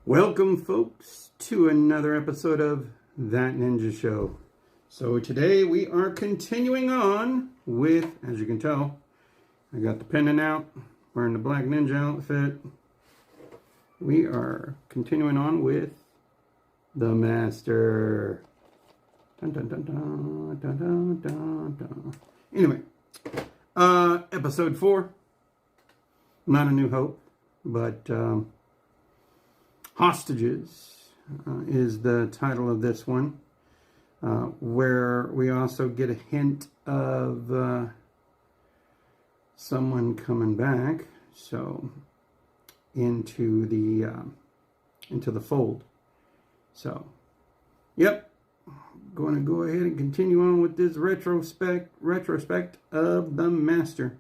Welcome, folks, to another episode of That Ninja Show. So today we are continuing on with, as you can tell, I got the pendant out, wearing the black ninja outfit. We are continuing on with the Master. Dun, dun, dun, dun, dun, dun, dun, dun. Anyway, episode 4, Not a New Hope, but Hostages is the title of this one, where we also get a hint of someone coming back, so into the fold. So, yep, going to go ahead and continue on with this retrospect of the Master.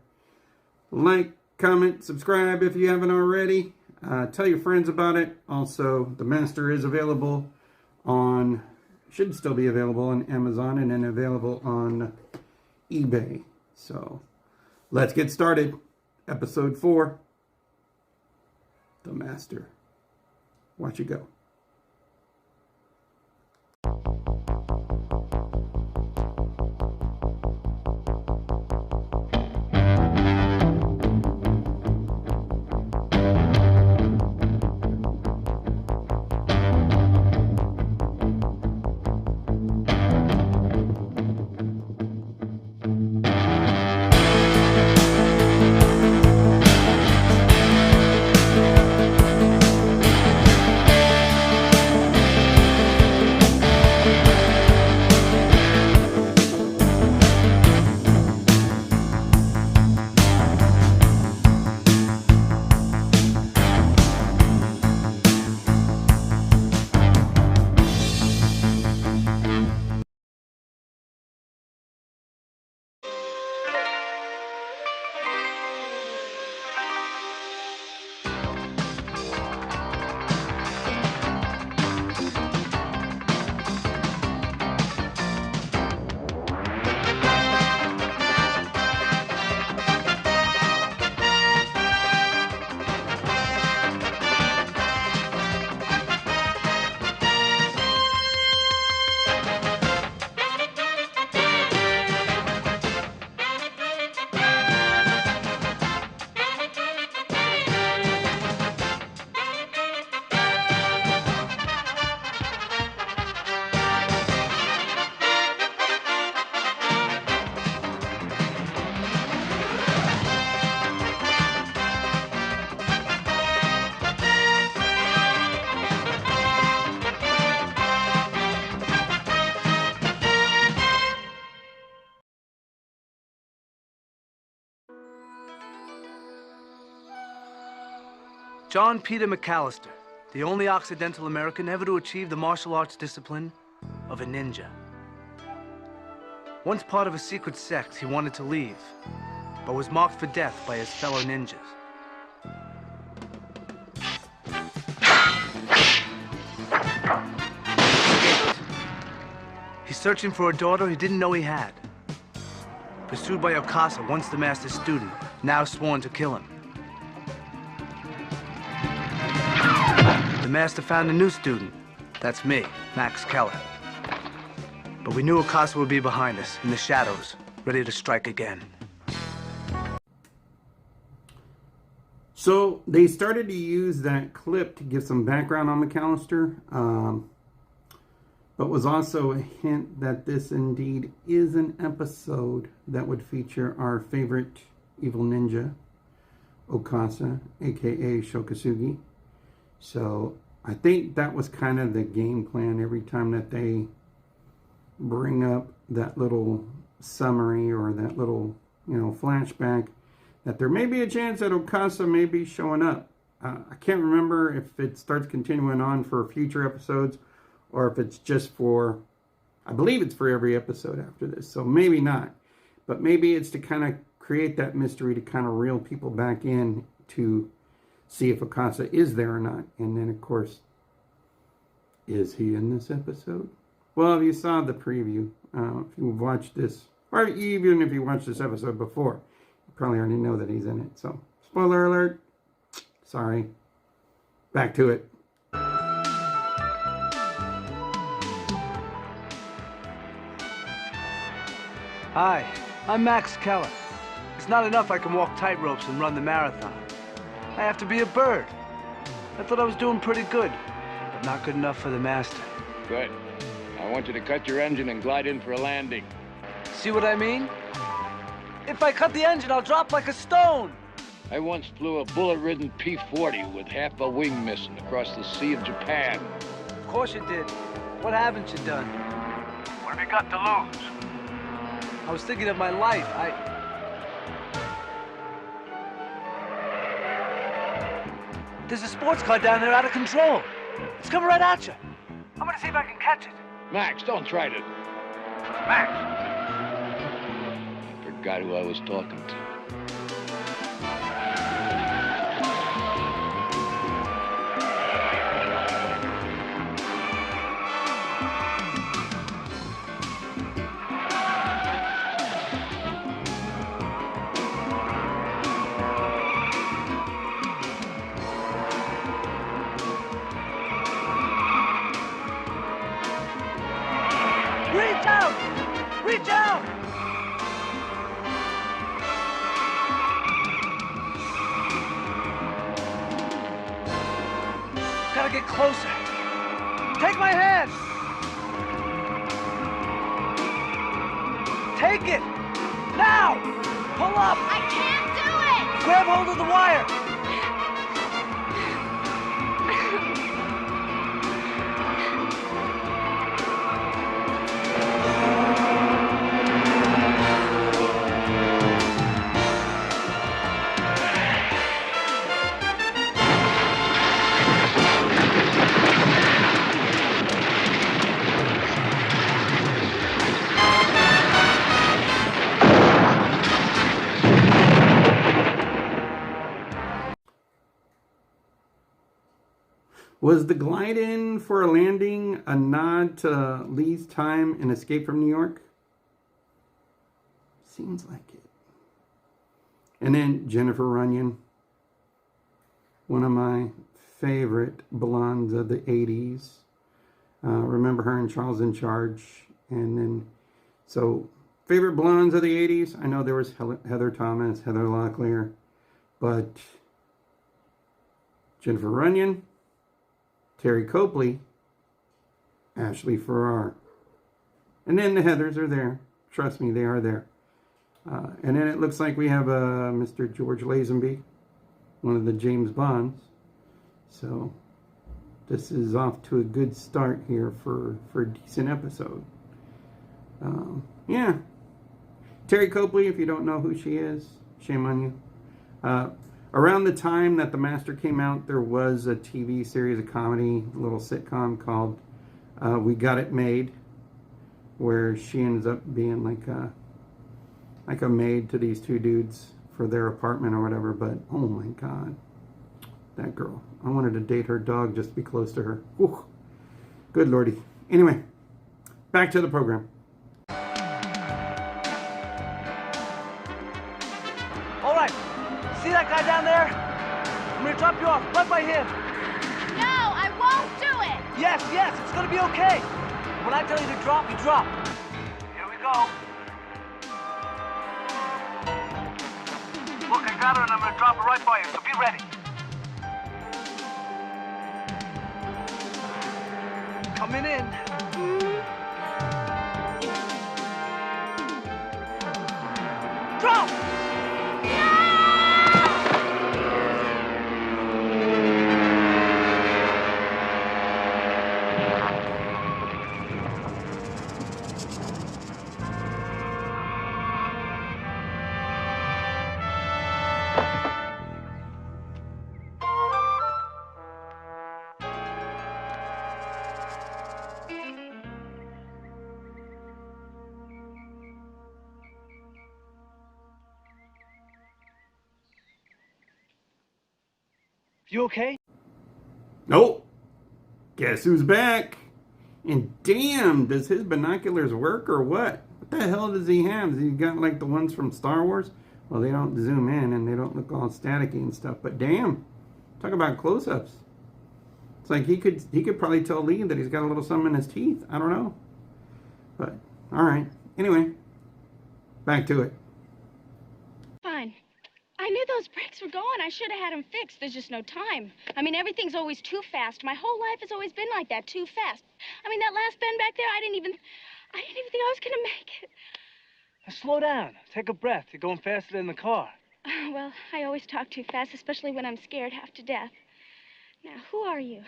Like, comment, subscribe if you haven't already. Tell your friends about it. Also, the Master is available on, should still be available on Amazon and then available on eBay. So, let's get started. Episode 4, The Master. Watch it go. John Peter McAllister, the only Occidental American ever to achieve the martial arts discipline of a ninja. Once part of a secret sect, he wanted to leave, but was marked for death by his fellow ninjas. He's searching for a daughter he didn't know he had. Pursued by Okasa, once the Master's student, now sworn to kill him. The Master found a new student. That's me, Max Keller. But we knew Okasa would be behind us, in the shadows, ready to strike again. So, they started to use that clip to give some background on McAllister, but was also a hint that this indeed is an episode that would feature our favorite evil ninja, Okasa, aka Shokasugi. So I think that was kind of the game plan every time that they bring up that little summary or that little, flashback, that there may be a chance that Okasa may be showing up. I can't remember if it starts continuing on for future episodes or if it's just for, I believe it's for every episode after this. So maybe not, but maybe it's to kind of create that mystery to kind of reel people back in to see if Okasa is there or not. And then, of course, is he in this episode? Well, if you saw the preview, if you've watched this, or even if you watched this episode before, you probably already know that he's in it. So, spoiler alert. Sorry. Back to it. Hi, I'm Max Keller. It's not enough I can walk tightropes and run the marathon. I have to be a bird. I thought I was doing pretty good, but not good enough for the master. Good. I want you to cut your engine and glide in for a landing. See what I mean? If I cut the engine, I'll drop like a stone. I once flew a bullet-ridden P-40 with half a wing missing across the Sea of Japan. Of course you did. What haven't you done? What have you got to lose? I was thinking of my life. There's a sports car down there out of control. It's coming right at you. I'm gonna see if I can catch it. Max, don't try to... Max! I forgot who I was talking to. Reach out! Reach out! Gotta get closer. Take my hand! Take it! Now! Pull up! I can't do it! Grab hold of the wire! Was the glide-in for a landing a nod to Lee's time in Escape from New York? Seems like it. And then Jennifer Runyon, one of my favorite blondes of the 80s. Remember her in Charles in Charge. And then, so, favorite blondes of the 80s? I know there was Heather Thomas, Heather Locklear, but Jennifer Runyon, Terry Copley, Ashley Farrar. And then the Heathers are there. Trust me, they are there. And then it looks like we have Mr. George Lazenby, one of the James Bonds. So this is off to a good start here for a decent episode. Yeah. Terry Copley, if you don't know who she is, shame on you. Around the time that The Master came out, there was a TV series, a comedy, a little sitcom called We Got It Made, where she ends up being like a maid to these two dudes for their apartment or whatever. But oh my God, that girl! I wanted to date her dog just to be close to her. Whew. Good lordy. Anyway, back to the program. All right. See that guy down there? I'm gonna drop you off right by him. No, I won't do it! Yes, it's gonna be okay. When I tell you to drop, you drop. Here we go. Look, I got her and I'm gonna drop her right by you, so be ready. Coming in. Drop! You okay? Nope. Guess who's back? And damn, does his binoculars work or what? What the hell does he have? Has he got like the ones from Star Wars? Well, they don't zoom in and they don't look all staticky and stuff. But damn, talk about close-ups. It's like he could probably tell Lee that he's got a little something in his teeth. I don't know. But all right. Anyway, back to it. Fine. I knew those brakes were going. I should have had them fixed. There's just no time. I mean, everything's always too fast. My whole life has always been like that, too fast. I mean, that last bend back there, I didn't even think I was gonna make it. Now slow down. Take a breath. You're going faster than the car. Well, I always talk too fast, especially when I'm scared half to death. Now, who are you?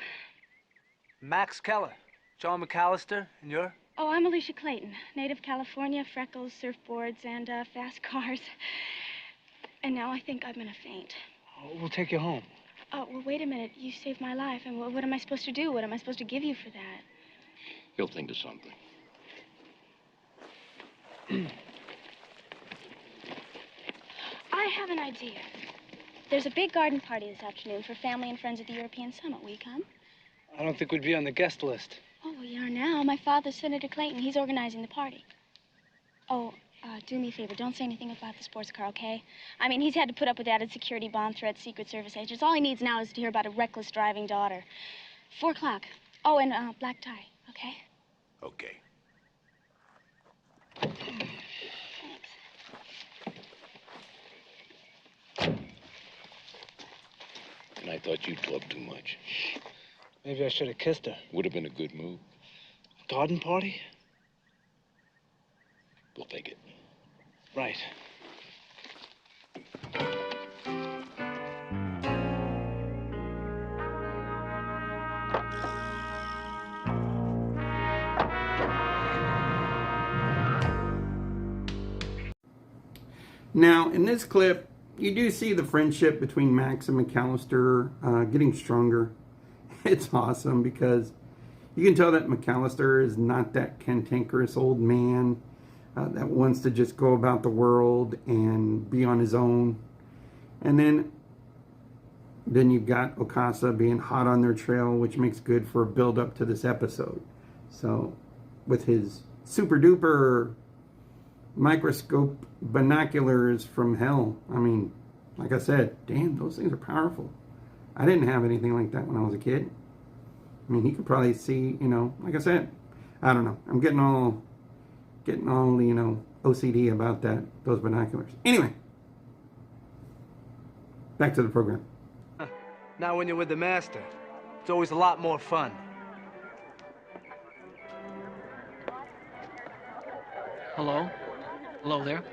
Max Keller. John McAllister, and you're? Oh, I'm Alicia Clayton. Native California, freckles, surfboards, and fast cars. And now I think I'm gonna faint. Oh, we'll take you home. Oh, well, wait a minute. You saved my life, and what am I supposed to do? What am I supposed to give you for that? He'll think of something. I have an idea. There's a big garden party this afternoon for family and friends at the European Summit. Will you come? I don't think we'd be on the guest list. Oh, we are now. My father's Senator Clayton. He's organizing the party. Oh, do me a favor. Don't say anything about the sports car, okay? I mean, he's had to put up with added security, bomb threats, Secret Service agents. All he needs now is to hear about a reckless driving daughter. 4 o'clock. Oh, and black tie, okay? Okay. Thanks. And I thought you talked too much. Maybe I should have kissed her. Would have been a good move. Garden party? We'll take it. Right. Now, in this clip, you do see the friendship between Max and McAllister getting stronger. It's awesome because you can tell that McAllister is not that cantankerous old man that wants to just go about the world and be on his own. And then you've got Okasa being hot on their trail, which makes good for a build up to this episode. So with his super duper microscope binoculars from hell, I mean, like I said, damn, those things are powerful. I didn't have anything like that when I was a kid. I mean, he could probably see, you know, like I said, I don't know. I'm getting all, you know, OCD about those binoculars. Anyway, back to the program. Now when you're with the master, it's always a lot more fun. Hello? Hello there?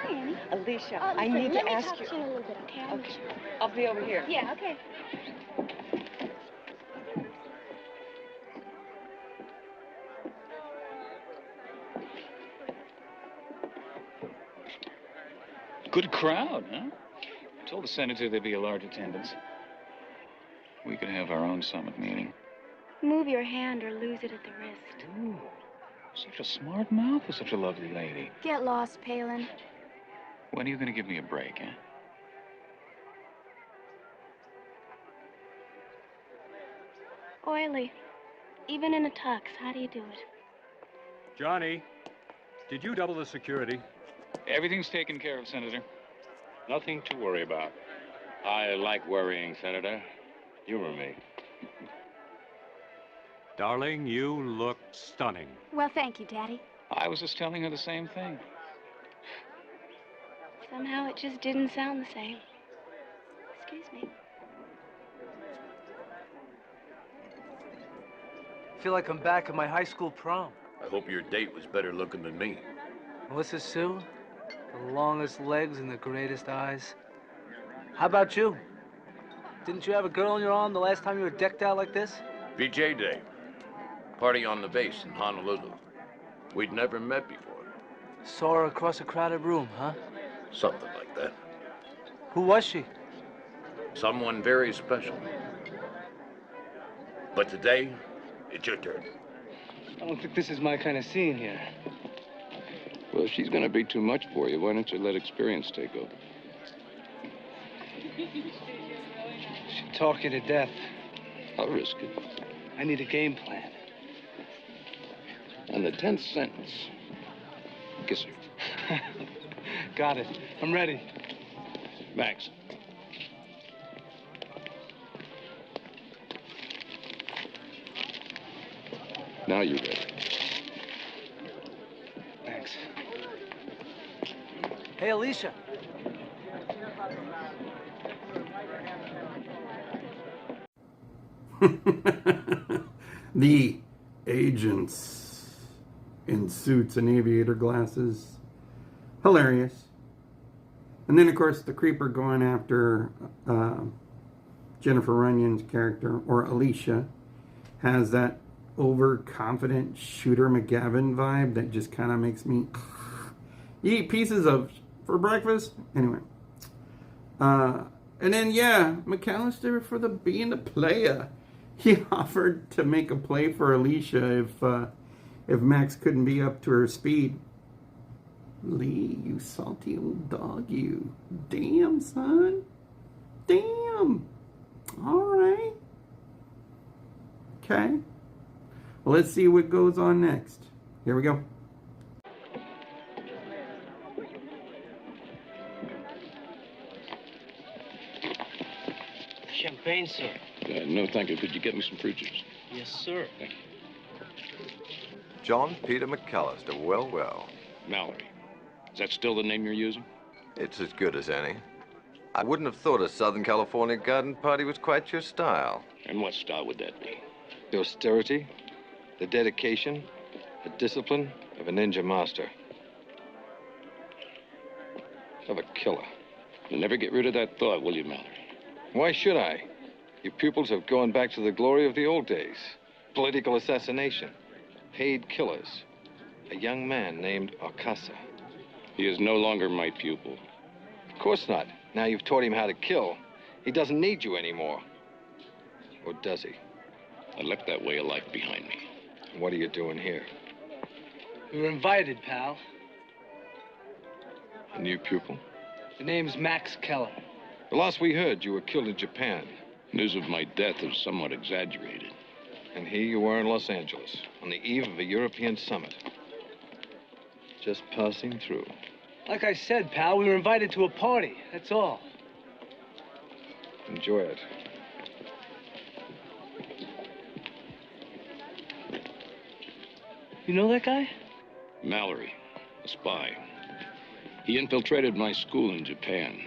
Hi, Annie. Alicia, I Listen, need let to me ask talk you. to you in a little bit, okay? Okay, I'll be over here. Yeah, okay. Good crowd, huh? I told the senator there'd be a large attendance. We could have our own summit meeting. Move your hand or lose it at the wrist. Ooh, such a smart mouth for such a lovely lady. Get lost, Palin. When are you going to give me a break, huh? Oily. Even in a tux, how do you do it? Johnny, did you double the security? Everything's taken care of, Senator. Nothing to worry about. I like worrying, Senator. Humor me. Darling, you look stunning. Well, thank you, Daddy. I was just telling her the same thing. Somehow it just didn't sound the same. Excuse me. I feel like I'm back at my high school prom. I hope your date was better looking than me. Melissa Sue, the longest legs and the greatest eyes. How about you? Didn't you have a girl in your arm the last time you were decked out like this? VJ Day. Party on the base in Honolulu. We'd never met before. Saw her across a crowded room, huh? Something like that. Who was she? Someone very special. But today, it's your turn. I don't think this is my kind of scene here. Well, if she's gonna be too much for you, why don't you let experience take over? She'd talk you to death. I'll risk it. I need a game plan. On the 10th sentence, kiss her. Got it. I'm ready. Max. Now you're ready. Thanks. Hey, Alicia. The agents in suits and aviator glasses. Hilarious. And then, of course, the creeper going after Jennifer Runyon's character, or Alicia, has that overconfident Shooter McGavin vibe that just kind of makes me... You eat pieces of for breakfast? Anyway. And then, yeah, McAllister for the being the player. He offered to make a play for Alicia if Max couldn't be up to her speed. Lee, you salty old dog, you. Damn, son. Damn. All right. Okay. Well, let's see what goes on next. Here we go. Champagne, sir. No, thank you. Could you get me some fruit juice? Yes, sir. Thank you. John Peter McAllister. Well, well. Mallory. Is that still the name you're using? It's as good as any. I wouldn't have thought a Southern California garden party was quite your style. And what style would that be? The austerity, the dedication, the discipline of a ninja master. Of a killer. You'll never get rid of that thought, will you, Mallory? Why should I? Your pupils have gone back to the glory of the old days. Political assassination. Paid killers. A young man named Okasa. He is no longer my pupil. Of course not. Now you've taught him how to kill. He doesn't need you anymore. Or does he? I left that way of life behind me. What are you doing here? We were invited, pal. A new pupil? The name's Max Keller. The last we heard, you were killed in Japan. News of my death is somewhat exaggerated. And here you are in Los Angeles, on the eve of a European summit. Just passing through. Like I said, pal, we were invited to a party. That's all. Enjoy it. You know that guy? Mallory, a spy. He infiltrated my school in Japan.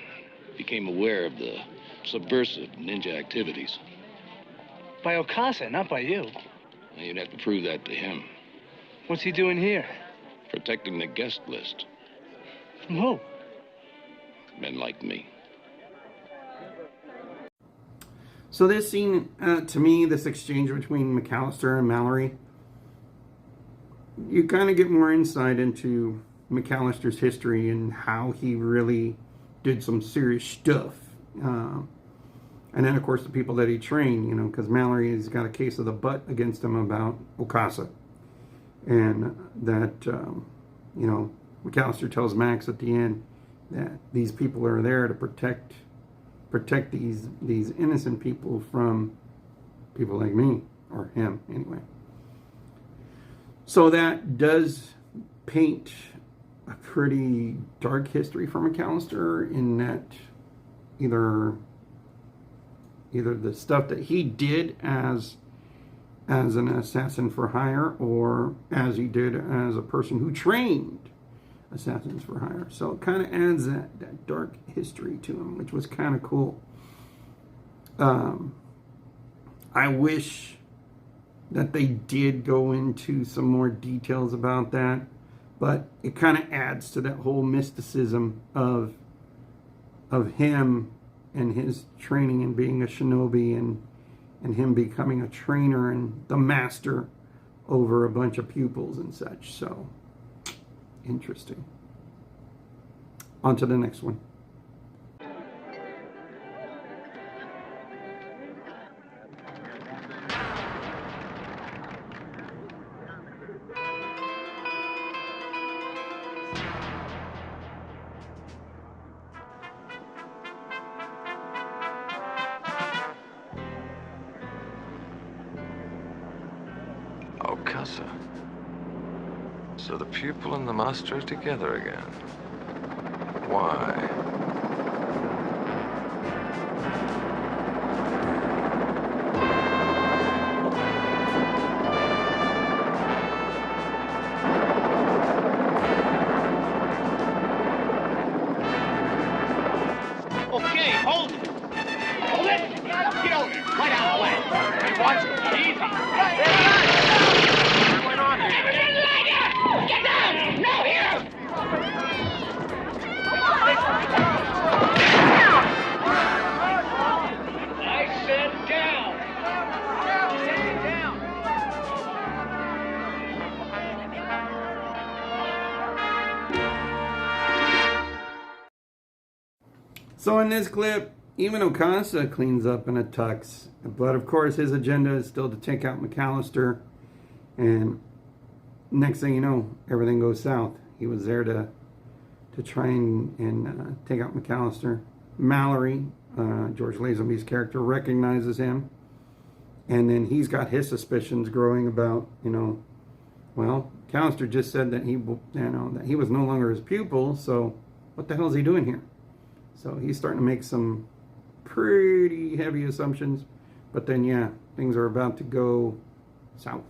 Became aware of the subversive ninja activities. By Okasa, not by you. You'd have to prove that to him. What's he doing here? Protecting the guest list. From who? Men like me. So this scene, to me, this exchange between McAllister and Mallory, you kind of get more insight into McAllister's history and how he really did some serious stuff. And then, of course, the people that he trained, you know, because Mallory has got a case of the butt against him about Okasa. And that, you know, McAllister tells Max at the end that these people are there to protect these innocent people from people like me, or him, anyway. So that does paint a pretty dark history for McAllister in that either the stuff that he did as an assassin for hire, or as he did as a person who trained assassins for hire. So it kind of adds that dark history to him, which was kind of cool. I wish that they did go into some more details about that, but it kind of adds to that whole mysticism of him and his training and being a shinobi, and him becoming a trainer and the master over a bunch of pupils and such. So interesting. On to the next one. Okasa. So the pupil and the master are together again. Why? So in this clip, even Okasa cleans up in a tux. But of course, his agenda is still to take out McAllister. And next thing you know, everything goes south. He was there to try and take out McAllister. Mallory, George Lazenby's character, recognizes him. And then he's got his suspicions growing about, well, McAllister just said that that he was no longer his pupil, so what the hell is he doing here? So he's starting to make some pretty heavy assumptions, but then yeah, things are about to go south.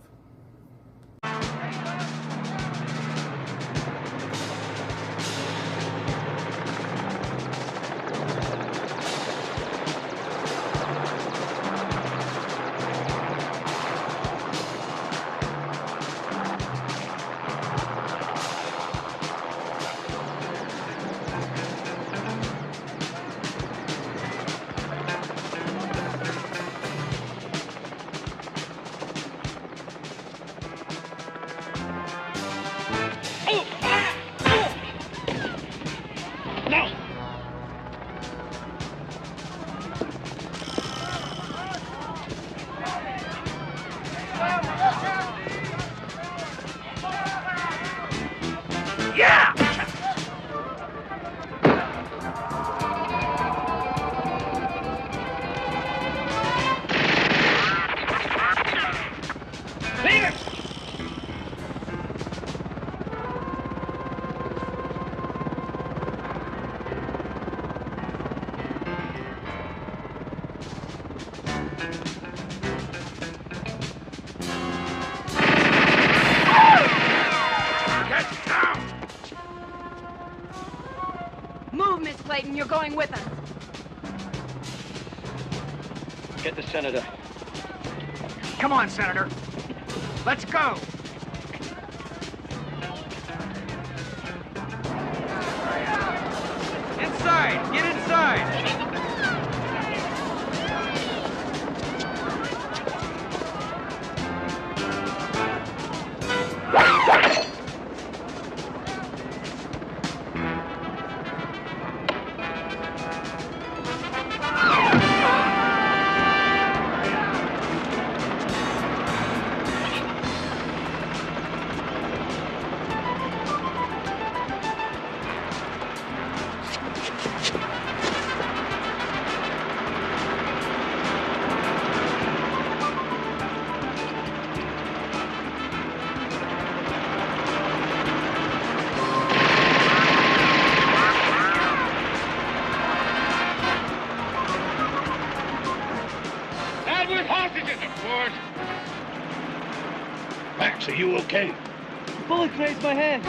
You're going with us. Get the senator. Come on, Senator. Let's go. Inside. Get inside. Max, are you okay? The bullet grazed my hand.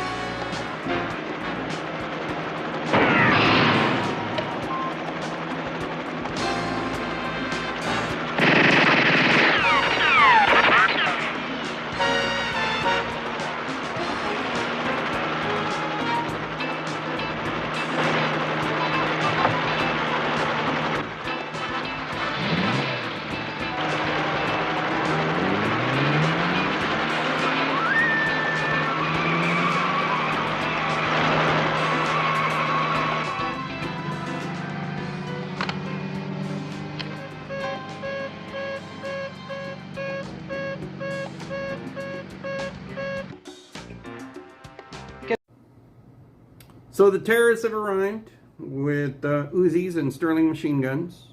So the terrorists have arrived with Uzis and Sterling machine guns.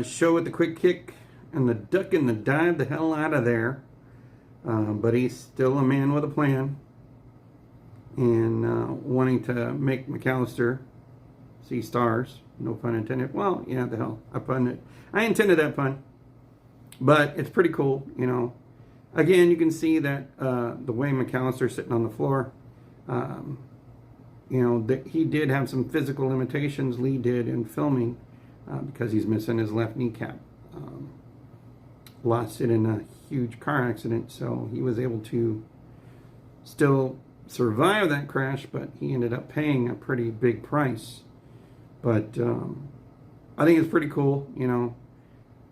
Show with the quick kick and the duck and the dive the hell out of there. But he's still a man with a plan. And wanting to make McAllister see stars. No pun intended. Well, yeah, the hell. I intended that pun. But it's pretty cool, Again, you can see that the way McAllister's sitting on the floor. That he did have some physical limitations, Lee did, in filming because he's missing his left kneecap. Lost it in a huge car accident, so he was able to still survive that crash, but he ended up paying a pretty big price. But I think it's pretty cool,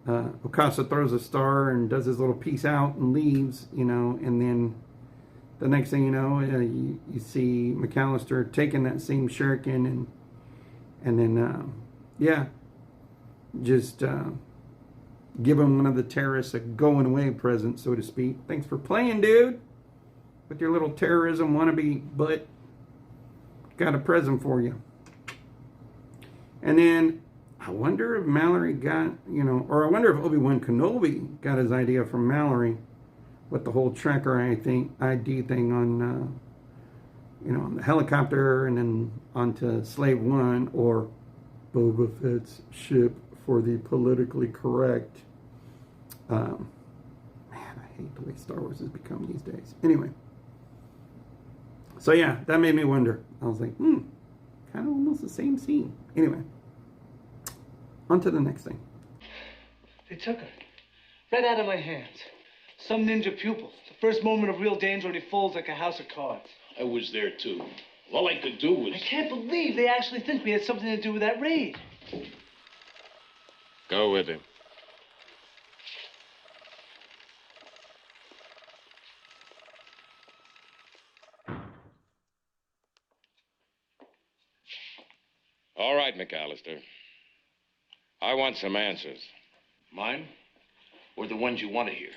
Okasa throws a star and does his little peace out and leaves, and then the next thing you know, you see McAllister taking that same shuriken And then, yeah, just give him one of the terrorists a going away present, so to speak. Thanks for playing, dude, with your little terrorism wannabe butt. Got a present for you. And then I wonder if Mallory got, or I wonder if Obi-Wan Kenobi got his idea from Mallory with the whole tracker ID thing on, on the helicopter and then onto Slave One, or Boba Fett's ship for the politically correct. Man, I hate the way Star Wars has become these days. Anyway. So yeah, that made me wonder. I was like, kind of almost the same scene. Anyway, on to the next thing. They took her. Right out of my hands. Some ninja pupil. The first moment of real danger and he folds like a house of cards. I was there too. All I could do was... I can't believe they actually think we had something to do with that raid. Go with him. All right, McAllister. I want some answers. Mine? Or the ones you want to hear?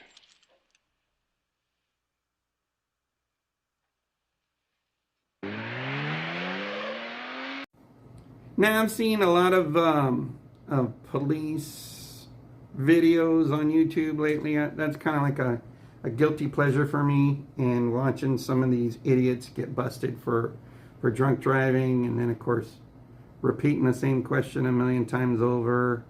Now, I've seen a lot of police videos on YouTube lately. That's kind of like a guilty pleasure for me, and watching some of these idiots get busted for drunk driving, and then, of course, repeating the same question a million times over.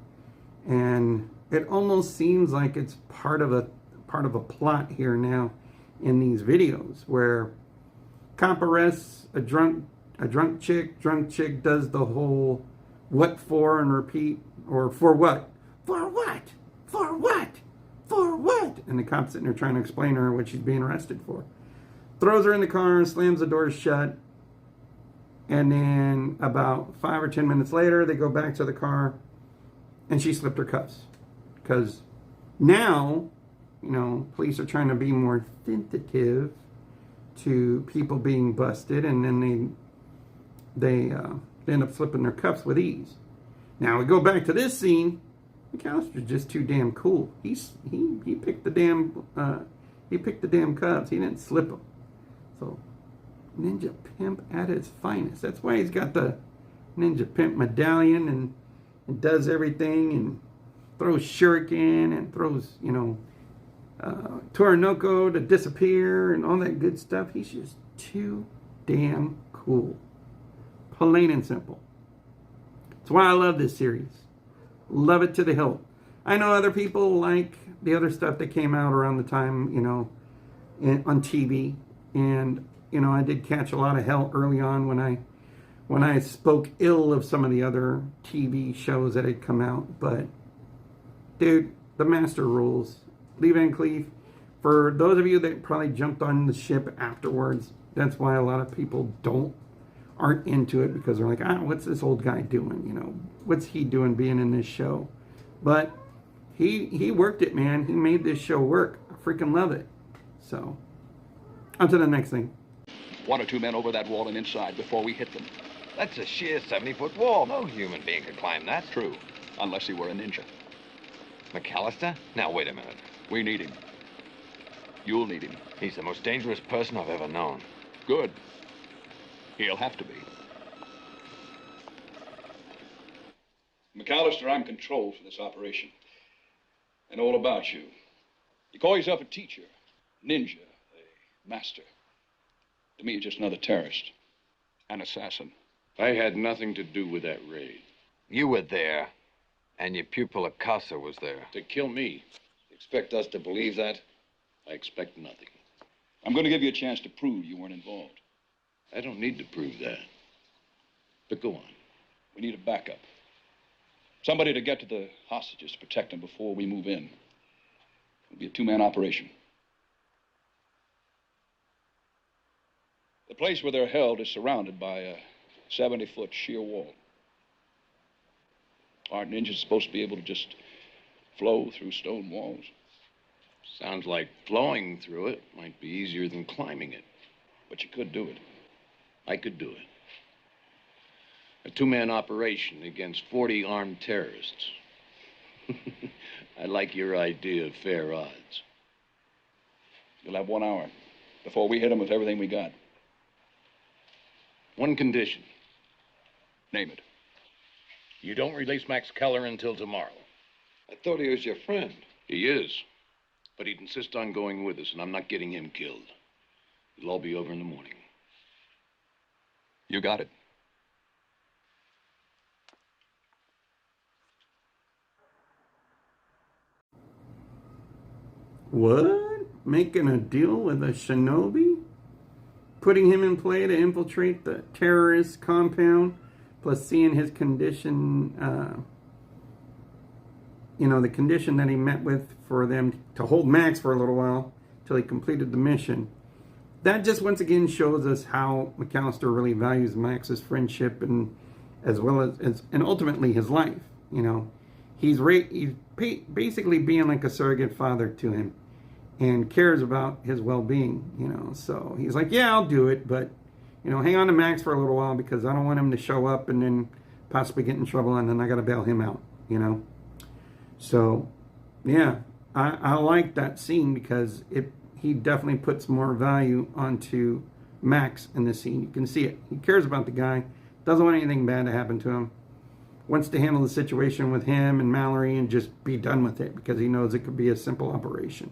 And it almost seems like it's part of a plot here now in these videos, where cop arrests a drunk chick does the whole what for and repeat, or for what, and the cop's sitting there trying to explain to her what she's being arrested for, throws her in the car and slams the doors shut. And then about 5 or 10 minutes later, they go back to the car and she slipped her cuffs. Because now, police are trying to be more sensitive to people being busted, and then they end up slipping their cuffs with ease. Now we go back to this scene. McAllister's just too damn cool. He picked the damn cuffs. He didn't slip them. So Ninja Pimp at his finest. That's why he's got the Ninja Pimp medallion and does everything and throws shuriken and throws, Toronoko to disappear and all that good stuff. He's just too damn cool. Plain and simple. That's why I love this series. Love it to the hilt. I know other people like the other stuff that came out around the time, on TV. And I did catch a lot of hell early on when I spoke ill of some of the other TV shows that had come out. But, dude, the master rules. Lee Van Cleef, for those of you that probably jumped on the ship afterwards, that's why a lot of people aren't into it, because they're like, what's this old guy doing? What's he doing being in this show? But he worked it, man. He made this show work. I freaking love it. So, on to the next thing. 1 or 2 men over that wall and inside before we hit them. That's a sheer 70-foot wall. No human being could climb that. True, unless he were a ninja. McAllister? Now, wait a minute. We need him. You'll need him. He's the most dangerous person I've ever known. Good. He'll have to be. McAllister, I'm control for this operation. I know all about you. You call yourself a teacher, ninja, a master. To me, you're just another terrorist. An assassin. I had nothing to do with that raid. You were there, and your pupil Okasa was there. To kill me. You expect us to believe that? I expect nothing. I'm going to give you a chance to prove you weren't involved. I don't need to prove that. But go on. We need a backup. Somebody to get to the hostages to protect them before we move in. It'll be a 2-man operation. The place where they're held is surrounded by a 70-foot sheer wall. Aren't ninjas supposed to be able to just flow through stone walls? Sounds like flowing through it might be easier than climbing it. But you could do it. I could do it. A two-man operation against 40 armed terrorists. I like your idea of fair odds. You'll have 1 hour before we hit them with everything we got. One condition. Name it. You don't release Max Keller until tomorrow. I thought he was your friend. He is. But he'd insist on going with us, and I'm not getting him killed. It'll all be over in the morning. You got it. What? Making a deal with a shinobi? Putting him in play to infiltrate the terrorist compound, plus seeing his condition, the condition that he met with for them to hold Max for a little while till he completed the mission. That just once again shows us how McAllister really values Max's friendship and as well as and ultimately his life. He's basically being like a surrogate father to him and cares about his well-being, So he's like, yeah, I'll do it, but, hang on to Max for a little while because I don't want him to show up and then possibly get in trouble and then I got to bail him out, So, yeah, I like that scene because he definitely puts more value onto Max in this scene. You can see it. He cares about the guy, doesn't want anything bad to happen to him, wants to handle the situation with him and Mallory and just be done with it because he knows it could be a simple operation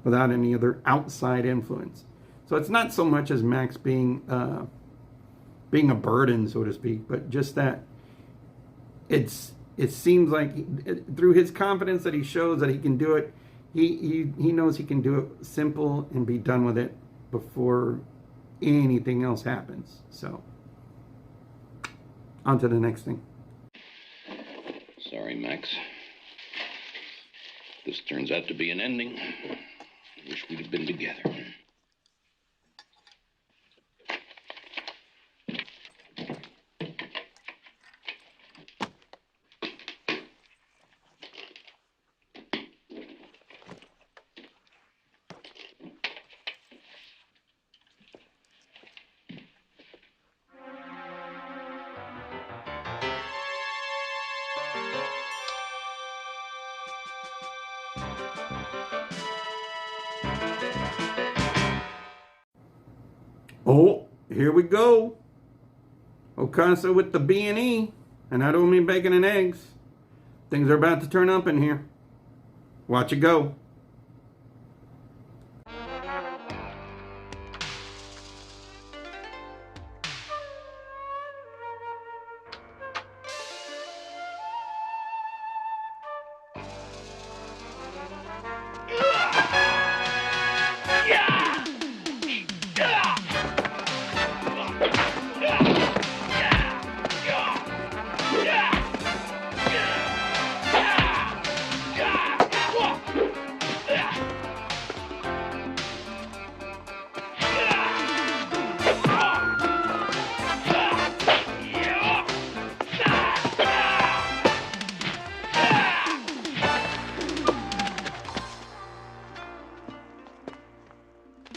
without any other outside influence. So it's not so much as Max being a burden, so to speak, but just that it seems like through his confidence that he shows that he can do it, he knows he can do it simple and be done with it before anything else happens. So on to the next thing. Sorry, Max. This turns out to be an ending. I wish we'd have been together. Oh, here we go. Okasa with the B&E, and I don't mean bacon and eggs. Things are about to turn up in here. Watch it go.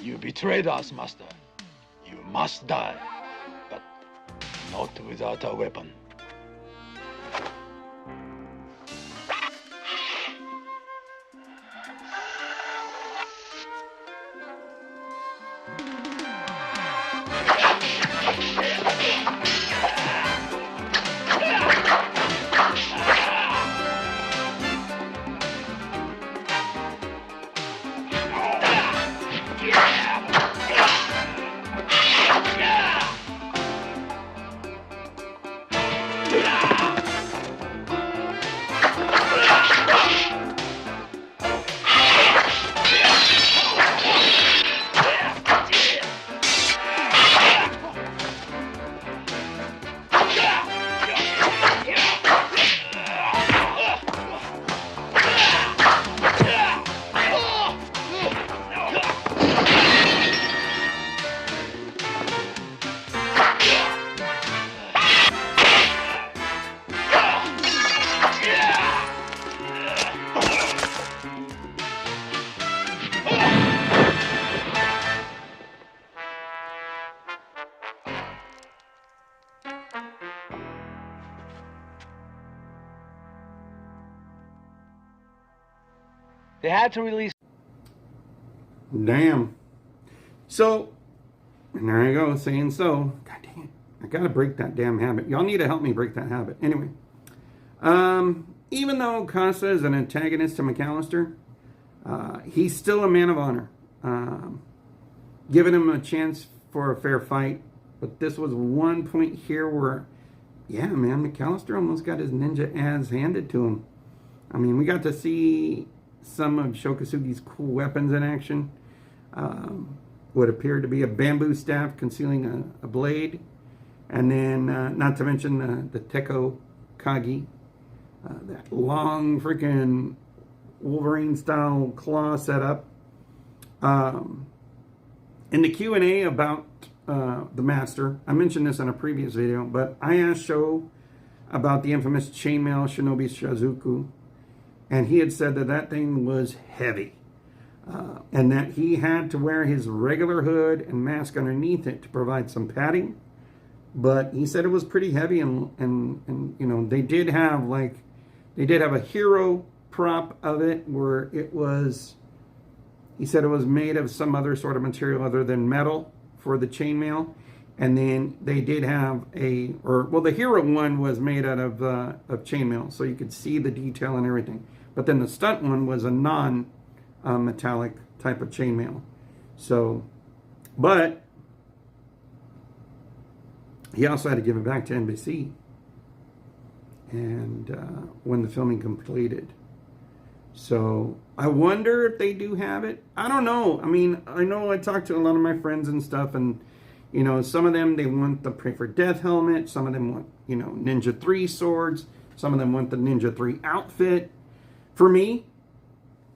You betrayed us, Master. You must die, but not without a weapon. They had to release... Damn. So, and there I go, saying so. God dang it. I gotta break that damn habit. Y'all need to help me break that habit. Anyway. Even though Okasa is an antagonist to McAllister, he's still a man of honor. Giving him a chance for a fair fight. But this was one point here where, yeah, man, McAllister almost got his ninja ass handed to him. I mean, we got to see some of Shokasugi's cool weapons in action. What appeared to be a bamboo staff concealing a blade. And then, not to mention the Teko Kagi. That long freaking Wolverine-style claw setup. In the Q&A about the Master, I mentioned this in a previous video, but I asked Sho about the infamous chainmail Shinobi Shazuku, and he had said that that thing was heavy, and that he had to wear his regular hood and mask underneath it to provide some padding. But he said it was pretty heavy, and you know, they did have a hero prop of it where it was, he said it was made of some other sort of material other than metal for the chainmail. And then they did have the hero one was made out of chainmail, so you could see the detail and everything. But then the stunt one was a non-metallic type of chainmail. So, but he also had to give it back to NBC. And when the filming completed. So I wonder if they do have it. I don't know. I mean, I know I talked to a lot of my friends and stuff, and you know, some of them, they want the Pray for Death helmet. Some of them want, you know, Ninja 3 swords. Some of them want the Ninja 3 outfit. For me,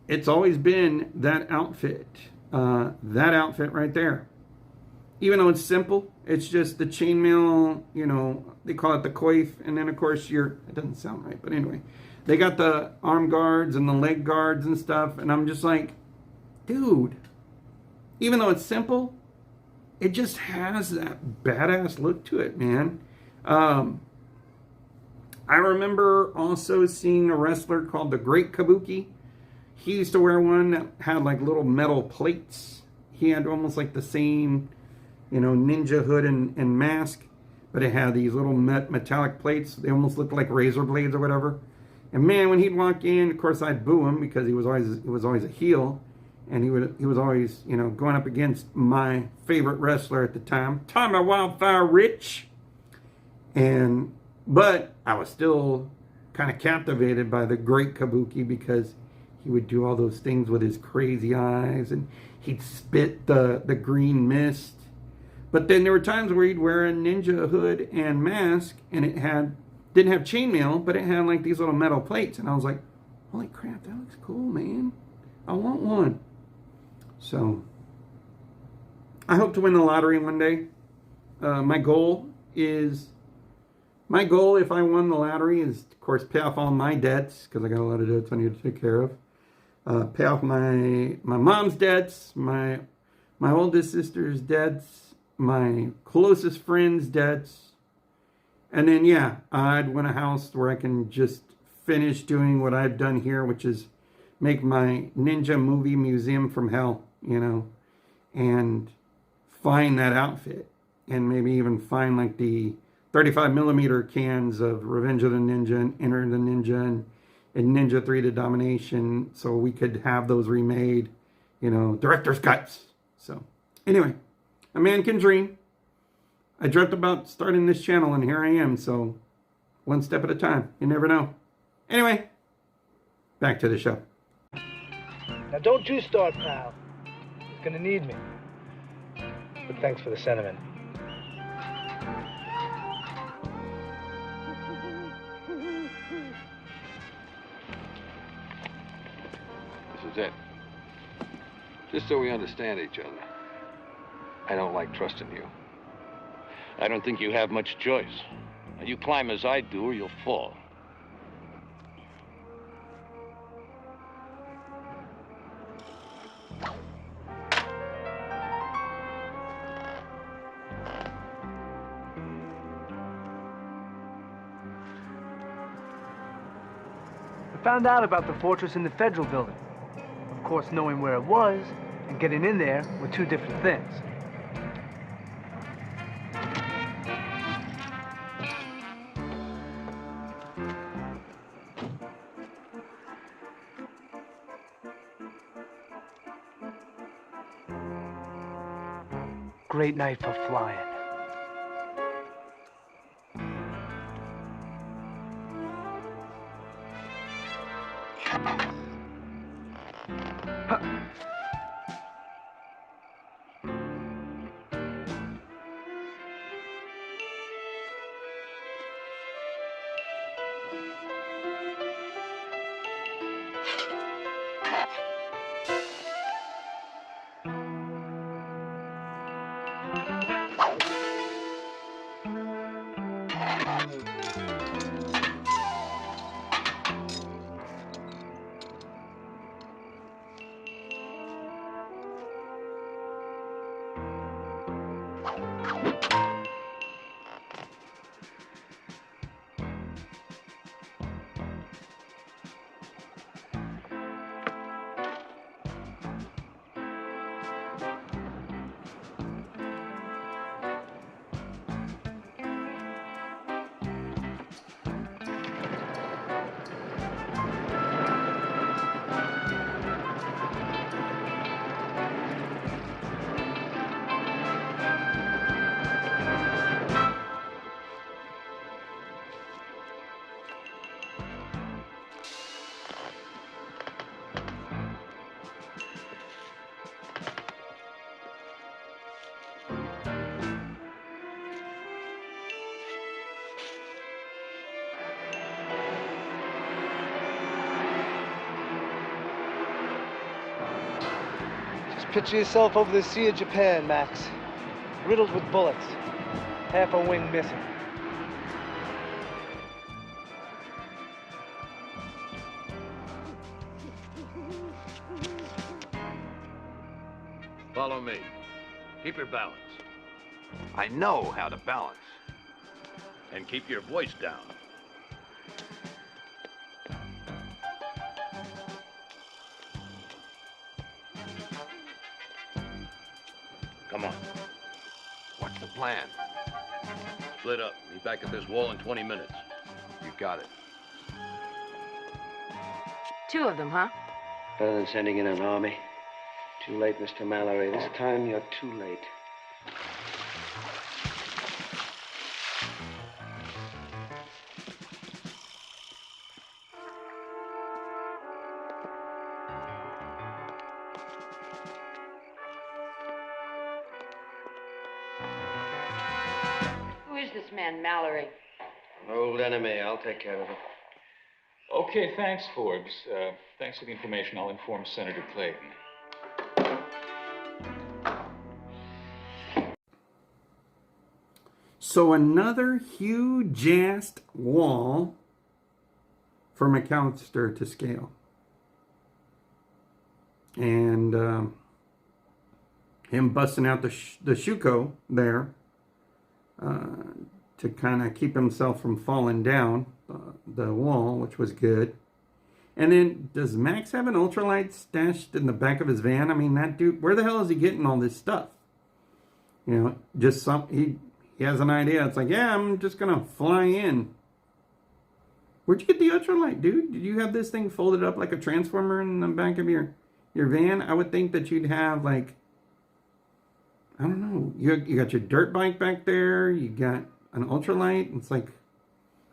it's always been that outfit. That outfit right there. Even though it's simple, it's just the chainmail, you know, they call it the coif. And then, of course, it doesn't sound right, but anyway. They got the arm guards and the leg guards and stuff. And I'm just like, dude, even though it's simple, it just has that badass look to it, man. I remember also seeing a wrestler called the Great Kabuki. He used to wear one that had like little metal plates. He had almost like the same, you know, ninja hood and mask, but it had these little metallic plates. They almost looked like razor blades or whatever. And man, when he'd walk in, of course I'd boo him because he was always a heel. And he was always, you know, going up against my favorite wrestler at the time, Tommy Wildfire Rich. But I was still kind of captivated by the Great Kabuki because he would do all those things with his crazy eyes, and he'd spit the green mist. But then there were times where he'd wear a ninja hood and mask, and it didn't have chainmail, but it had like these little metal plates. And I was like, holy crap, that looks cool, man. I want one. So, I hope to win the lottery one day. My goal, if I won the lottery, is, of course, pay off all my debts, because I got a lot of debts I need to take care of. Pay off my mom's debts, my oldest sister's debts, my closest friend's debts. And then, yeah, I'd win a house where I can just finish doing what I've done here, which is make my ninja movie museum from hell, you know, and find that outfit, and maybe even find like the 35mm cans of Revenge of the Ninja and Enter the Ninja and Ninja 3 to Domination, so we could have those remade, you know, director's cuts. So anyway, a man can dream. I dreamt about starting this channel, and here I am. So one step at a time. You never know. Anyway, back to the show. Now don't you start, pal. He's gonna need me. But thanks for the sentiment. This is it. Just so we understand each other. I don't like trusting you. I don't think you have much choice. You climb as I do, or you'll fall. I found out about the fortress in the Federal Building. course, knowing where it was and getting in there were two different things. Great night for flying. Picture yourself over the Sea of Japan, Max. Riddled with bullets. Half a wing missing. Follow me. Keep your balance. I know how to balance. And keep your voice down. Come on. What's the plan? Split up. Meet back at this wall in 20 minutes. You got it. Two of them, huh? Better than sending in an army. Too late, Mr. Mallory. This time you're too late. Who is this man, Mallory? Old enemy. I'll take care of it. Okay, thanks, Forbes. Thanks for the information. I'll inform Senator Clayton. So another huge-assed wall for McAllister to scale. And him busting out the Shuko there to kind of keep himself from falling down the wall, which was good. And then, does Max have an ultralight stashed in the back of his van? I mean, that dude, where the hell is he getting all this stuff? You know, just he has an idea. It's like, yeah, I'm just going to fly in. Where'd you get the ultralight, dude? Did you have this thing folded up like a transformer in the back of your van? I would think that you'd have, like, I don't know. You got your dirt bike back there. You got an ultralight. It's like,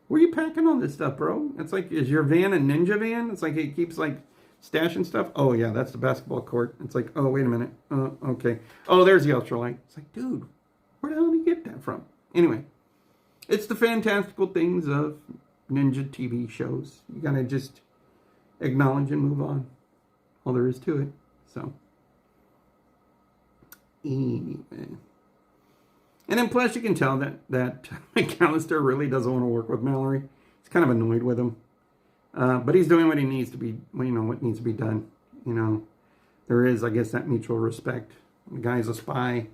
where are you packing all this stuff, bro? It's like, is your van a ninja van? It's like it keeps, like, stashing stuff. Oh, yeah, that's the basketball court. It's like, oh, wait a minute. Okay. Oh, there's the ultralight. It's like, dude, where the hell did you get that from? Anyway, it's the fantastical things of ninja TV shows. You gotta just acknowledge and move on. All there is to it. So, anyway. And then plus you can tell that McAllister really doesn't want to work with Mallory. He's kind of annoyed with him. But he's doing what he needs to be, what needs to be done. You know, there is, I guess, that mutual respect. The guy's a spy.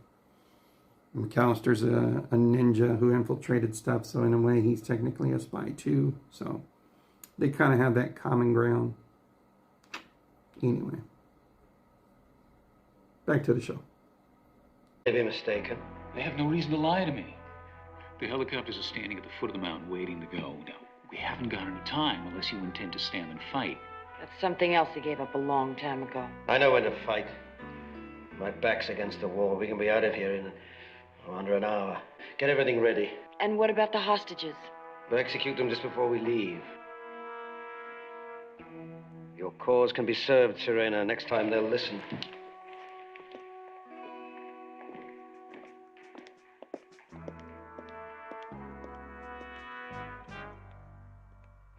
McAllister's a ninja who infiltrated stuff. So in a way, he's technically a spy too. So they kind of have that common ground. Anyway. back to the show. May be mistaken. They have no reason to lie to me. The helicopters are standing at the foot of the mountain waiting to go. Now, we haven't got any time unless you intend to stand and fight. That's something else he gave up a long time ago. I know when to fight. My back's against the wall. We can be out of here in under an hour. Get everything ready. And what about the hostages? We'll execute them just before we leave. Your cause can be served, Serena. Next time they'll listen.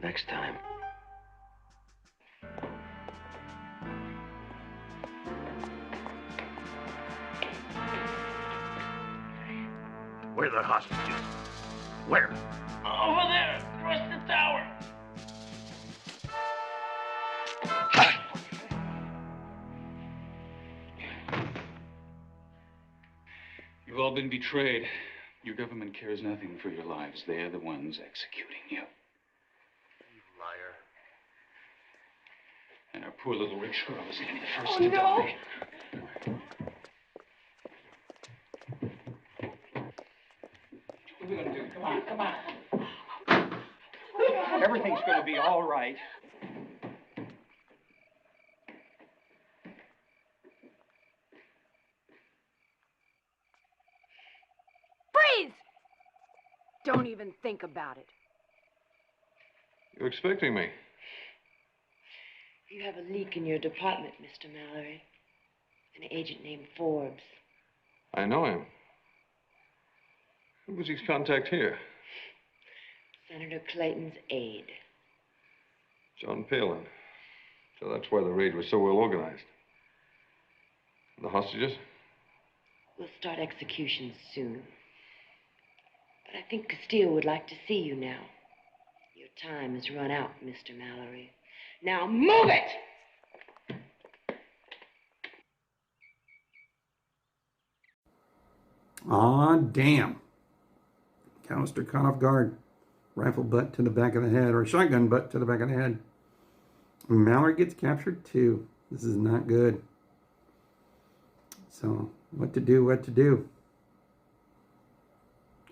Next time. Where are the hostages? Where? Over there, across the tower. You've all been betrayed. Your government cares nothing for your lives. They're the ones executing you. Liar. And our poor little rich girl is going to be the first to die. What are we going to do? Come on, come on. Everything's going to be all right. Freeze! Don't even think about it. You expecting me? You have a leak in your department, Mr. Mallory. An agent named Forbes. I know him. Who was his contact here? Senator Clayton's aide. John Palin. So that's why the raid was so well organized. And the hostages? We'll start executions soon. But I think Castile would like to see you now. Your time has run out, Mr. Mallory. Now move it! Aw, damn. McAllister caught off guard. Rifle butt to the back of the head, or shotgun butt to the back of the head. Mallory gets captured too. This is not good. So, what to do, what to do?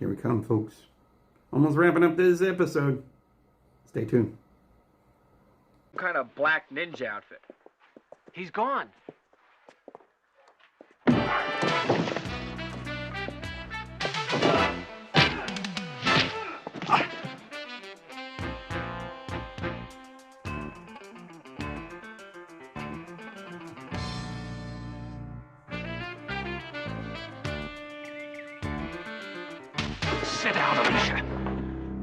Here we come, folks. Almost wrapping up this episode. Stay tuned. Some kind of black ninja outfit. He's gone. Sit down, Alicia.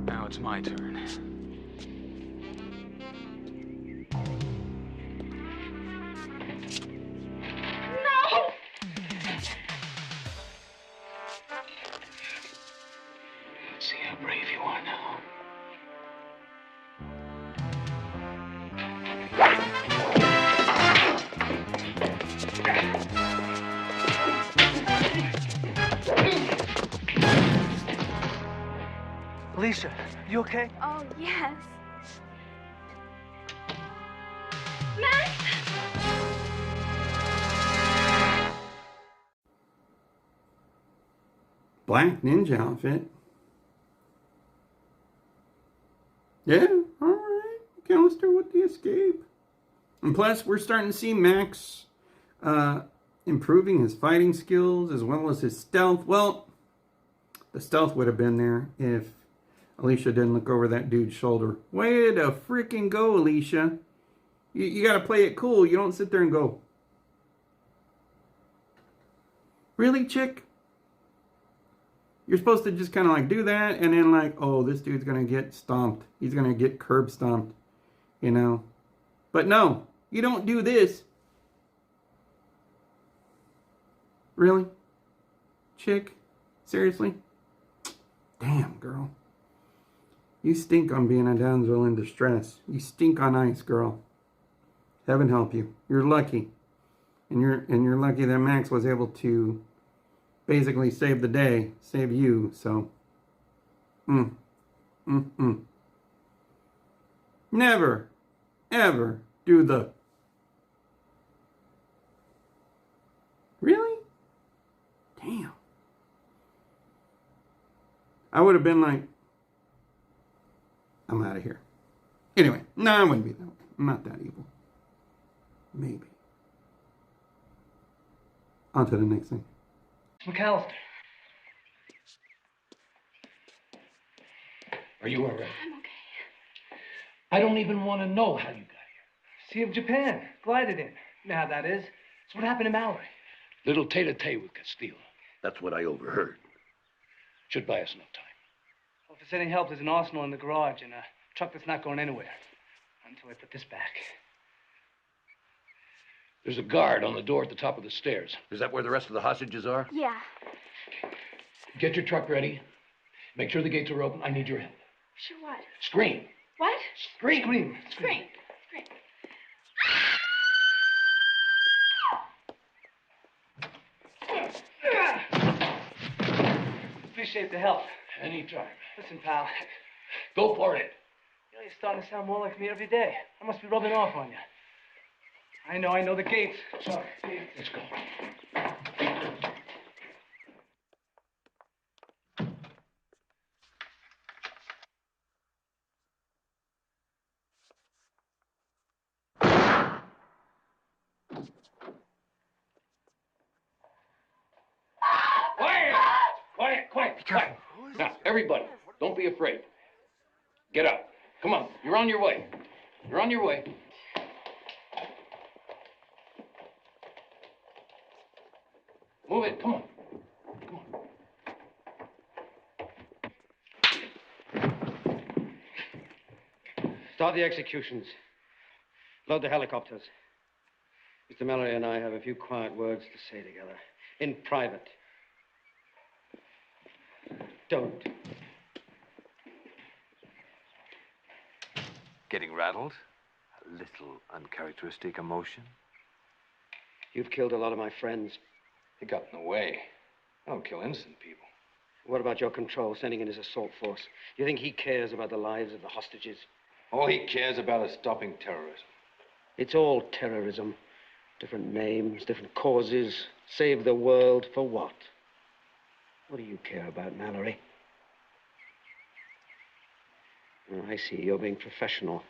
Now it's my turn. No! Let's see how brave you are now. Alicia, you okay? Oh, yes. Max! Black ninja outfit. Yeah, alright. McAllister with the escape. And plus, we're starting to see Max improving his fighting skills as well as his stealth. Well, the stealth would have been there if Alicia didn't look over that dude's shoulder. Way to freaking go, Alicia. You gotta play it cool. You don't sit there and go, really, chick? You're supposed to just kind of like do that and then like, oh, this dude's gonna get stomped. He's gonna get curb stomped, you know? But no, you don't do this. Really? Chick? Seriously? Damn, girl. You stink on being a damsel in distress. You stink on ice, girl. Heaven help you. You're lucky. And you're lucky that Max was able to basically save the day, save you, so. Never, ever do the. Really? I would have been like, I'm out of here. Anyway, no, I wouldn't be that way. I'm not that evil. Maybe. On to the next thing. McAllister. Are you all right? I'm okay. I don't even want to know how you got here. Sea of Japan. Glided in. You know how that is. It's what happened to Mallory. Little tete-a-tete with Castile. That's what I overheard. Should buy us enough time. Well, if it's any help, there's an arsenal in the garage and a truck that's not going anywhere. Until I put this back. There's a guard on the door at the top of the stairs. Is that where the rest of the hostages are? Yeah. Get your truck ready. Make sure the gates are open. I need your help. Sure what? Scream. What? Scream. Scream. Scream. Appreciate the help. Anytime. Listen, pal. Go for it. You know, you're starting to sound more like me every day. I must be rubbing off on you. I know the gates. Sorry. Let's go. Quiet. Now, everybody, don't be afraid. Get up. Come on. You're on your way. You're on your way. Move it. Come on. Start the executions. Load the helicopters. Mr. Mallory and I have a few quiet words to say together. In private. Don't. Getting rattled? A little uncharacteristic emotion? You've killed a lot of my friends. He got in the way. I don't kill innocent people. What about your control, sending in his assault force? You think he cares about the lives of the hostages? All he cares about is stopping terrorism. It's all terrorism. Different names, different causes. Save the world for what? What do you care about, Mallory? Oh, I see. You're being professional.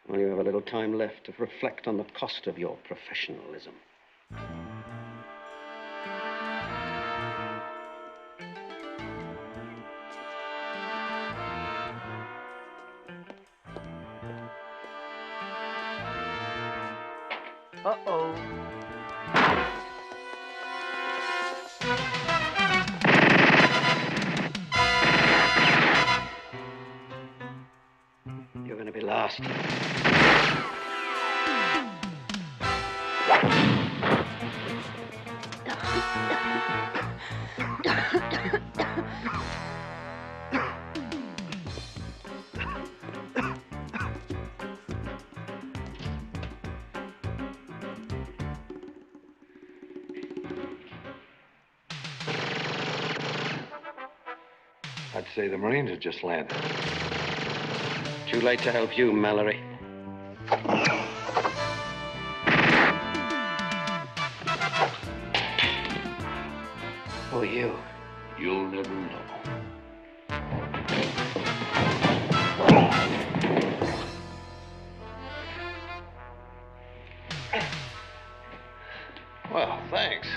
Well, you have a little time left to reflect on the cost of your professionalism. Uh-oh. You're going to be last. I'd say the Marines have just landed. Too late to help you, Mallory. Or you. You'll never know. Well, thanks.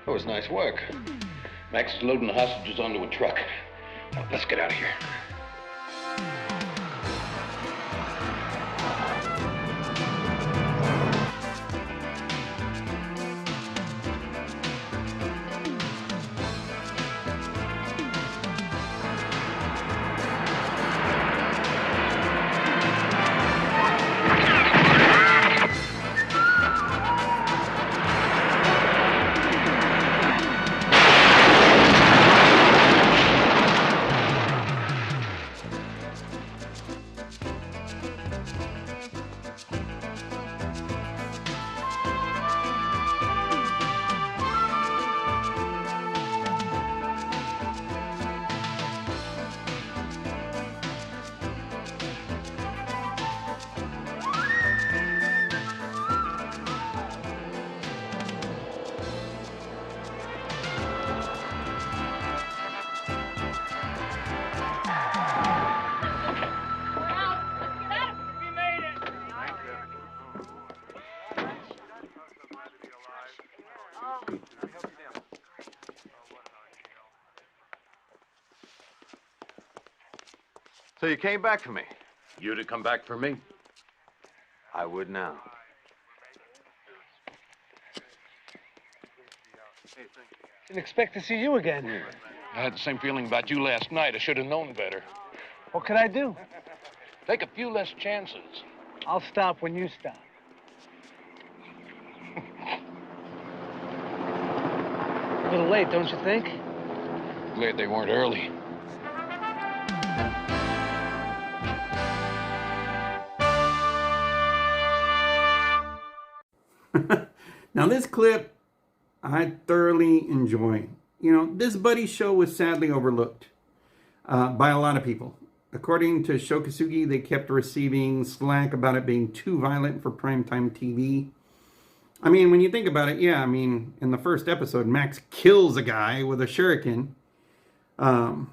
That was nice work. Max is loading the hostages onto a truck. Now, let's get out of here. So you came back for me? You to come back for me? I would now. Didn't expect to see you again. I had the same feeling about you last night. I should have known better. What could I do? Take a few less chances. I'll stop when you stop. A little late, don't you think? Glad they weren't early. Now this clip, I thoroughly enjoy. You know, this buddy show was sadly overlooked by a lot of people. According to Shokasugi, they kept receiving slack about it being too violent for primetime TV. I mean, when you think about it, yeah, I mean, in the first episode, Max kills a guy with a shuriken. But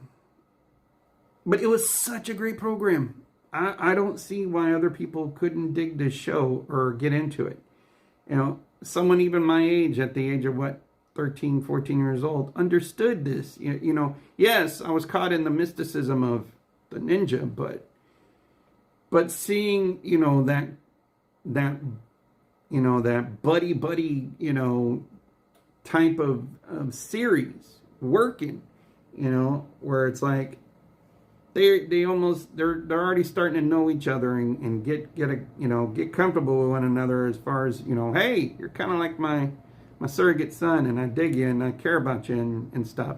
it was such a great program. I don't see why other people couldn't dig this show or get into it. You know, someone even my age, at the age of, 13, 14 years old, understood this. You know, yes, I was caught in the mysticism of the ninja, but seeing, that buddy, type of series working, where it's like they're already starting to know each other and get comfortable with one another, as far as, hey, you're kind of like my surrogate son, and I dig you and I care about you and stuff.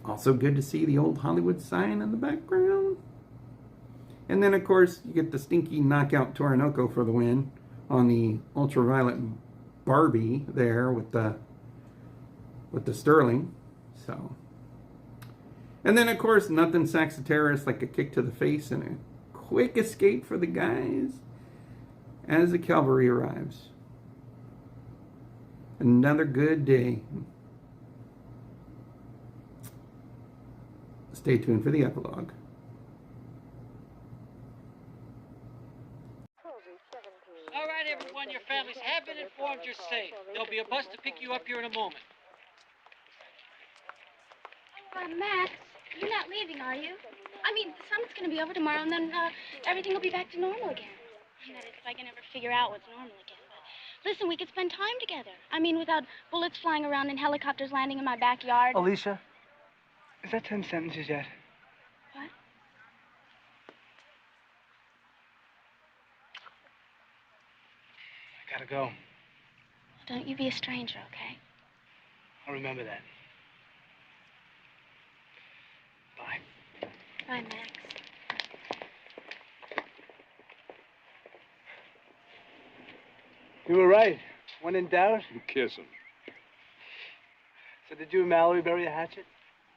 Also good to see the old Hollywood sign in the background. And then, of course, you get the stinky knockout Toronoko for the win on the ultraviolet Barbie there with the Sterling. So, and then, of course, nothing sacks a terrorist like a kick to the face and a quick escape for the guys as the cavalry arrives. Another good day. Stay tuned for the epilogue. All right, everyone, your families have been informed you're safe. There'll be a bus to pick you up here in a moment. Max, you're not leaving, are you? I mean, the summit's going to be over tomorrow, and then everything will be back to normal again. That is, if I can ever figure out what's normal again. But listen, we could spend time together. I mean, without bullets flying around and helicopters landing in my backyard. Alicia, is that 10 sentences yet? What? I gotta go. Don't you be a stranger, okay? I'll remember that. Bye. Bye, Max. You were right. When in doubt. Kiss him. So did you and Mallory bury a hatchet?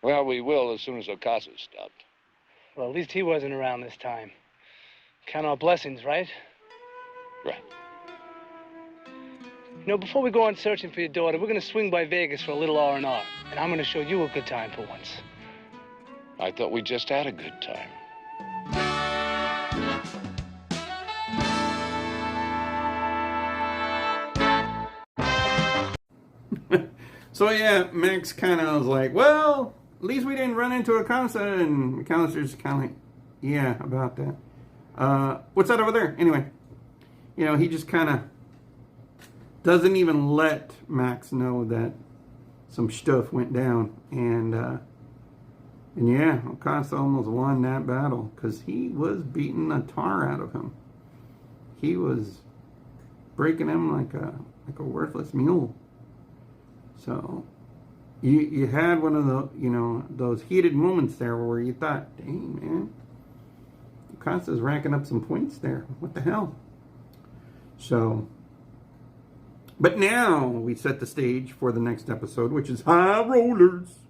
Well, we will as soon as Okasa stopped. Well, at least he wasn't around this time. Count our blessings, right? Right. You know, before we go on searching for your daughter, we're going to swing by Vegas for a little R&R. And I'm going to show you a good time for once. I thought we just had a good time. So yeah, Max kind of was like, well, at least we didn't run into Okasa, and McAllister's kind of like, yeah, about that. What's that over there? Anyway, he just kind of doesn't even let Max know that some stuff went down, and yeah, Okasa almost won that battle because he was beating the tar out of him. He was breaking him like a worthless mule. So, you had one of the, those heated moments there where you thought, dang, man, Okasa's racking up some points there. What the hell? So, but now we set the stage for the next episode, which is High Rollers.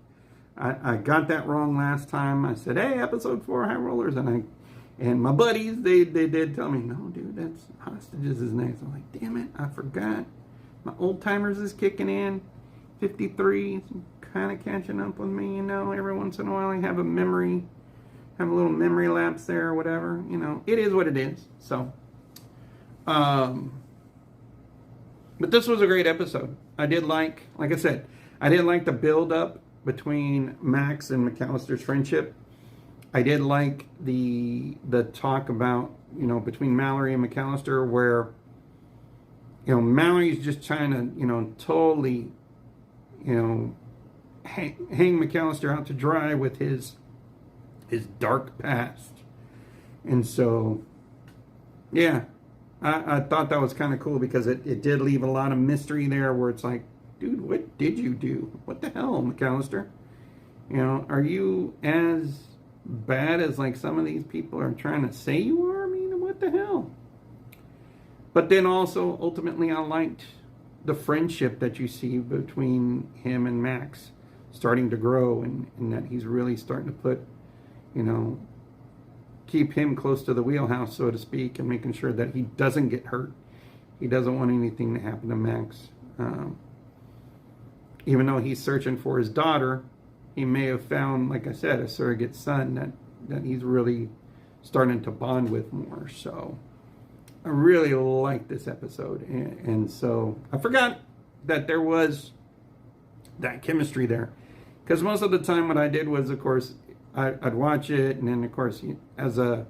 I got that wrong last time. I said, hey, episode 4, High Rollers. And my buddies, they did tell me, no, dude, that's Hostages is next. I'm like, damn it, I forgot. My old timers is kicking in. 53, kind of catching up with me, every once in a while I have a little memory lapse there or whatever, it is what it is. So, but this was a great episode. I did like I said, I did like the build up between Max and McAllister's friendship. I did like the talk about, between Mallory and McAllister, where, Mallory's just trying to, totally, hang McAllister out to dry with his dark past. And so, yeah, I thought that was kind of cool because it did leave a lot of mystery there where it's like, dude, what did you do? What the hell, McAllister? Are you as bad as like some of these people are trying to say you are? I mean, what the hell? But then also, ultimately, I liked the friendship that you see between him and Max starting to grow, and that he's really starting to put, keep him close to the wheelhouse, so to speak, and making sure that he doesn't get hurt. He doesn't want anything to happen to Max. Even though he's searching for his daughter, he may have found, like I said, a surrogate son that he's really starting to bond with more. So I really like this episode. And so I forgot that there was that chemistry there. Because most of the time what I did was, of course, I'd watch it, and then, of course, as a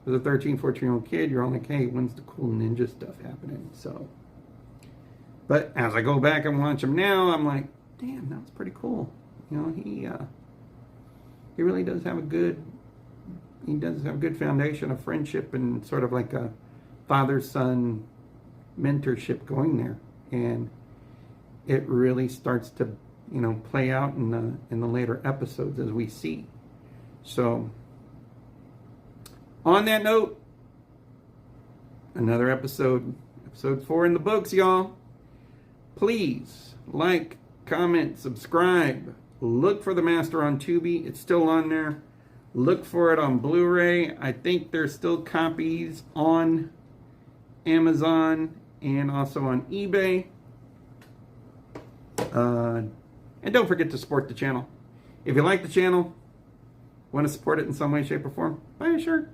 13, 14-year-old kid, you're all like, hey, when's the cool ninja stuff happening? So, but as I go back and watch him now, I'm like, damn, that was pretty cool. He really does have a good foundation of friendship and sort of like a father-son mentorship going there. And it really starts to, play out in the later episodes as we see. So, on that note, another episode 4 in the books, y'all. Please like, comment, subscribe. Look for The Master on Tubi. It's still on there. Look for it on Blu-ray. I think there's still copies on Amazon and also on eBay. And don't forget to support the channel. If you like the channel, want to support it in some way, shape, or form, buy a shirt.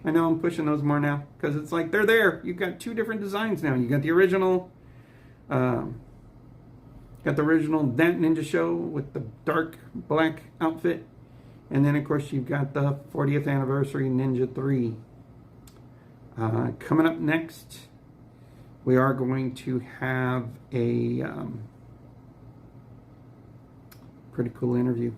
I know I'm pushing those more now because it's like they're there. You've got 2 different designs now. You got the original, That Ninja show with the dark black outfit, and then of course you've got the 40th anniversary Ninja 3. Coming up next, we are going to have a pretty cool interview.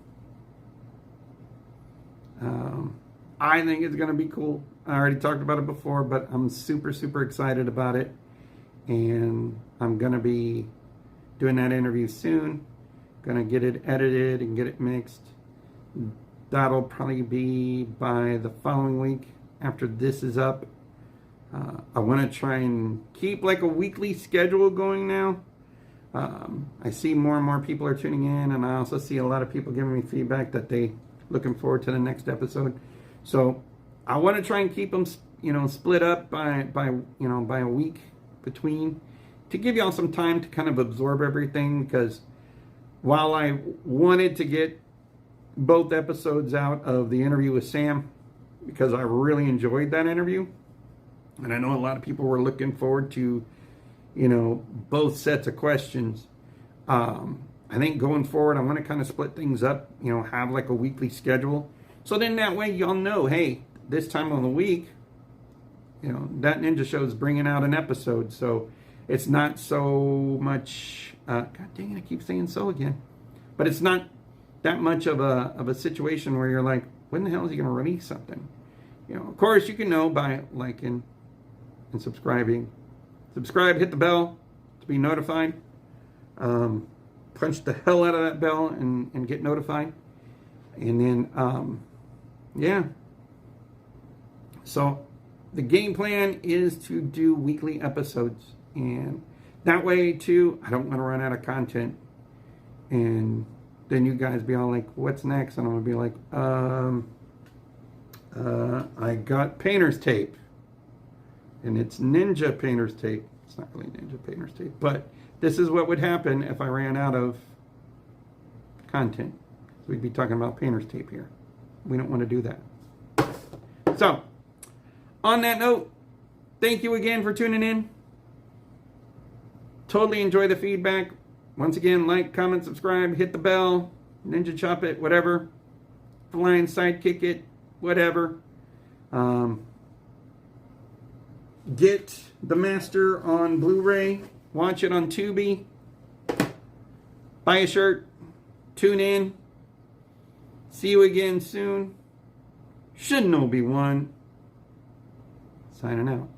I think it's going to be cool. I already talked about it before, but I'm super, super excited about it. And I'm going to be doing that interview soon. Going to get it edited and get it mixed. That'll probably be by the following week after this is up. I want to try and keep like a weekly schedule going now. I see more and more people are tuning in, and I also see a lot of people giving me feedback that they looking forward to the next episode. So I want to try and keep them, split up by a week between, to give y'all some time to kind of absorb everything. Because while I wanted to get both episodes out of the interview with Sam, because I really enjoyed that interview, and I know a lot of people were looking forward to, both sets of questions. I think going forward, I want to kind of split things up, have like a weekly schedule. So then that way y'all know, hey, this time of the week, that Ninja Show is bringing out an episode. So it's not so much, God dang it, I keep saying so again. But it's not that much of a situation where you're like, when the hell is he going to release something? Of course, you can know by liking and subscribing. Subscribe, hit the bell to be notified. Punch the hell out of that bell and get notified. And then, yeah. So the game plan is to do weekly episodes. And that way, too, I don't want to run out of content. And then you guys be all like, what's next? And I'm going to be like, I got painter's tape. And it's ninja painter's tape. It's not really ninja painter's tape. But this is what would happen if I ran out of content. We'd be talking about painter's tape here. We don't want to do that. So, on that note, thank you again for tuning in. Totally enjoy the feedback. Once again, like, comment, subscribe, hit the bell, ninja chop it, whatever. flying sidekick it, whatever. Get The Master on Blu-ray. Watch it on Tubi. Buy a shirt. Tune in. See you again soon. Shinobi 1. Signing out.